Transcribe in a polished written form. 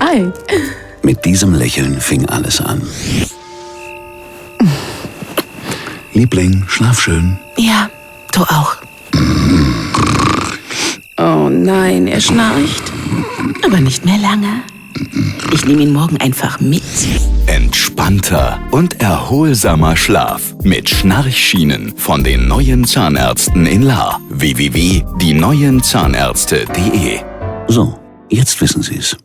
Hi. Mit diesem Lächeln fing alles an. Liebling, schlaf schön. Ja, du auch. Oh nein, er schnarcht. Aber nicht mehr lange. Ich nehme ihn morgen einfach mit. Entspannter und erholsamer Schlaf mit Schnarchschienen von den neuen Zahnärzten in Lahr. www.dieneuenzahnärzte.de. So, jetzt wissen Sie's.